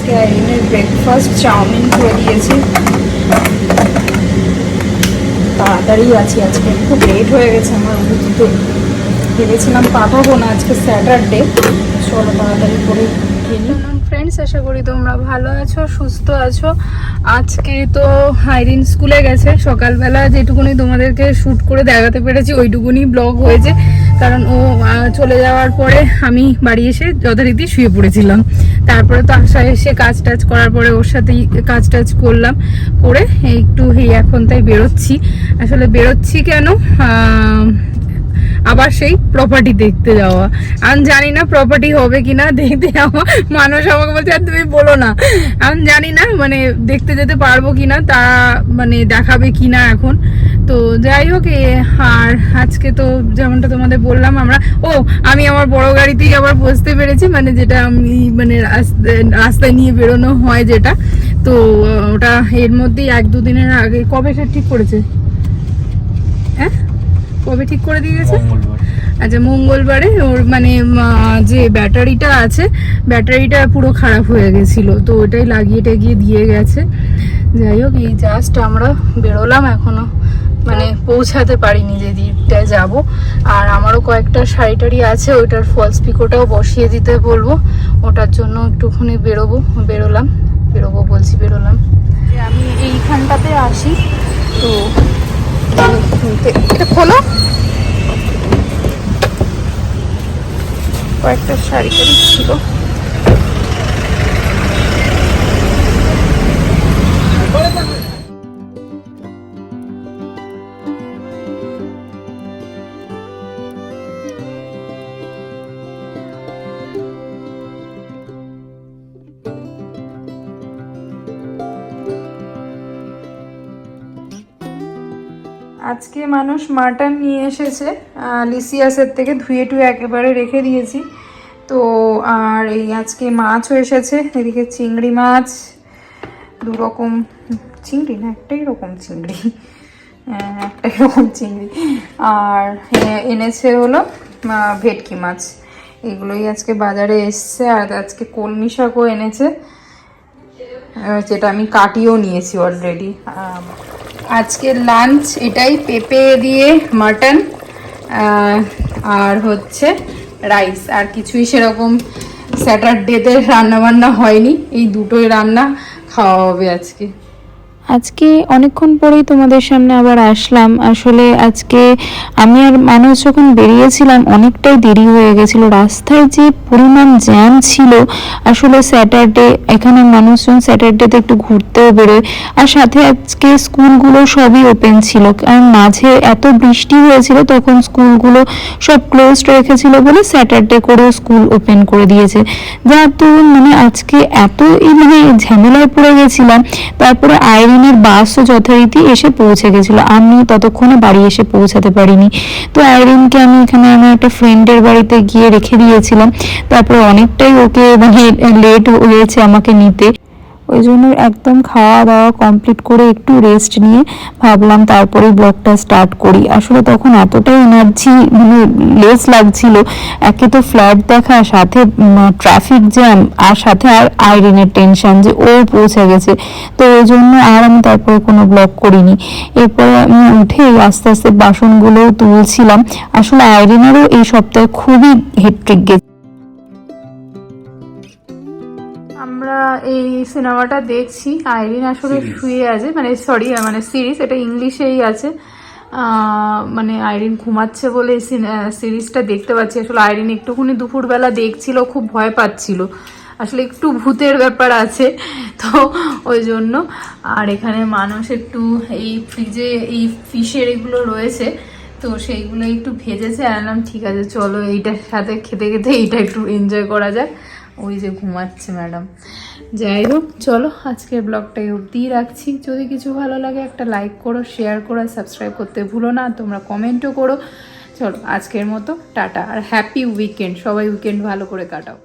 আজকে আইরিনের breakfast chowmein করে দিয়েছি। তাড়াতাড়ি আছি, আজকে খুব লেট হয়ে গেছে আমার উঠতে। ভেবেছিলাম পাঠাবো না, আজকে স্যাটারডে। চলো তাড়াতাড়ি করে ফ্রেন্ডস, আশা করি তোমরা ভালো আছো, সুস্থ আছো। আজকে তো আইরিন স্কুলে গেছে। সকালবেলা যেটুকুনি তোমাদেরকে শ্যুট করে দেখাতে পেরেছি ওইটুকুনি ব্লগ হয়েছে, কারণ ও চলে যাওয়ার পরে আমি বাড়ি এসে যথারীতি শুয়ে পড়েছিলাম। তারপরে তো আশায় এসে কাজ টাজ করার পরে ওর সাথেই কাজ টাজ করলাম, করে একটু এখন তাই বেরোচ্ছি। আসলে বেরোচ্ছি কেন, আবার সেই প্রপার্টি দেখতে যাওয়া। আমি জানি না প্রপার্টি হবে কিনা দেখতে যাওয়া। মানুষ আমাকে বলছে আর তুমি বলো না, আমি জানি না মানে দেখতে যেতে পারবো কিনা, তারা মানে দেখাবে কিনা এখন। তো যাই হোক, আর আজকে তো যেমনটা তোমাদের বললাম আমি আমার বড় গাড়িতেই আবার বসতে পেরেছি, মানে যেটা আমি মানে রাস্তায় নিয়ে বেরোনো হয় যেটা। তো ওটা এর মধ্যেই 1-2 দিনের আগে, কবে সে ঠিক করেছে? হ্যাঁ, কবে ঠিক করে দিয়ে গেছে? আচ্ছা, মঙ্গলবারে। ওর মানে যে ব্যাটারিটা আছে, ব্যাটারিটা পুরো খারাপ হয়ে গেছিল, তো ওটাই লাগিয়ে টাগিয়ে দিয়ে গেছে। যাই হোক, এই জাস্ট আমরা বেরোলাম, এখনো মানে পৌঁছাতে পারিনি যে দিকটায় যাব। আর আমারও কয়েকটা শাড়ি টাড়ি আছে, ওইটার ফলস পিকোটাও বসিয়ে দিতে বলবো, ওটার জন্য একটুখানি বেরোলাম। আমি এইখানটাতে আসি তো এটা খোলো, কয়েকটা শাড়ি টাড়ি ছিল। আজকে মানুষ মাটন নিয়ে এসেছে লিসিয়াসের থেকে, ধুয়ে টুয়ে একেবারে রেখে দিয়েছি। তো আর এই আজকে মাছও এসেছে, এদিকে চিংড়ি মাছ, 2 রকম চিংড়ি, না একটাই রকম চিংড়ি, আর এনেছে হলো ভেটকি মাছ। এগুলোই আজকে বাজারে এসছে। আর আজকে কলমি শাকও এনেছে, যেটা আমি কাটিয়েও নিয়েছি অলরেডি। আজকে লাঞ্চ এটাই, পেঁপে দিয়ে মাটন আর হচ্ছে রাইস। আর কিছুই সেরকম স্যাটারডেতে রান্না বান্না হয়নি, এই দুটোই রান্না খাওয়া হবে আজকে। আজকে অনেকক্ষণ পরেই তোমাদের সামনে আবার আসলাম। আসলে আজকে আমি আর মানুষ যখন বেরিয়েছিলাম অনেকটাই দেরি হয়ে গেছিল। রাস্তায় যে পরিমাণ জ্যাম ছিল, আসলে স্যাটারডে, এখানে মানুষজন স্যাটারডেতে একটু ঘুরতেও বেরোয়। আর সাথে আজকে স্কুলগুলো সবই ওপেন ছিল, কারণ মাঝে এত বৃষ্টি হয়েছিল তখন স্কুলগুলো সব ক্লোজড রেখেছিল বলে স্যাটারডে করেও স্কুল ওপেন করে দিয়েছে। যার দরুন মানে আজকে এত মানে ঝামেলায় পড়ে গেছিলাম। তারপরে আইরিনের বাসও যথারীতি এসে পৌঁছে গেছিলো, আমি ততক্ষণে বাড়ি এসে পৌঁছাতে পারিনি। তো আইরিনকে আমি এখানে আমার একটা ফ্রেন্ডের বাড়িতে গিয়ে রেখে দিয়েছিলাম। তারপরে অনেকটাই ওকে মানে লেট হয়েছে আমাকে নিতে, ওই জন্য একদম খাওয়া দাওয়া কমপ্লিট করে একটু রেস্ট নিয়ে ভাবলাম তারপরেই ব্লগটা স্টার্ট করি। আসলে তখন এতটাই এনার্জি মানে লেস লাগছিল, একে তো ফ্ল্যাট দেখা, সাথে ট্রাফিক জ্যাম, আর সাথে আর আইরিনের টেনশন যে ও পৌঁছে গেছে। তো ওই জন্য আর আমি তারপরে কোনো ব্লগ করিনি। এরপরে আমি উঠে আস্তে আস্তে বাসনগুলোও তুলছিলাম। আসলে আইরিনেরও এই সপ্তাহে খুবই হেট্রিক গেছে। আমরা এই সিনেমাটা দেখছি, আইরিন আসলে শুয়ে আছে, মানে সরি মানে সিরিজ, এটা ইংলিশেই আছে। মানে আইরিন ঘুমাচ্ছে বলে এই সিরিজটা দেখতে পাচ্ছি। আসলে আইরিন একটুখানি দুপুরবেলা দেখছিল, খুব ভয় পাচ্ছিল, আসলে একটু ভূতের ব্যাপার আছে তো ওই জন্য। আর এখানে মানুষ একটু এই ফ্রিজে এই ফিশের এগুলো রয়েছে, তো সেইগুলো একটু ভেজেছে। আনলাম ঠিক আছে চলো এইটার সাথে খেতে খেতে এইটা একটু এনজয় করা যায়। ওই যে ঘুমাচ্ছে ম্যাডাম। যাই হোক, চলো আজকের ব্লগটাই অবধিই রাখছি। যদি কিছু ভালো লাগে একটা লাইক করো, শেয়ার করো, সাবস্ক্রাইব করতে ভুলো না। তোমরা কমেন্টও করো। চলো আজকের মতো টাটা, আর হ্যাপি উইকেন্ড। সবাই উইকেন্ড ভালো করে কাটাও।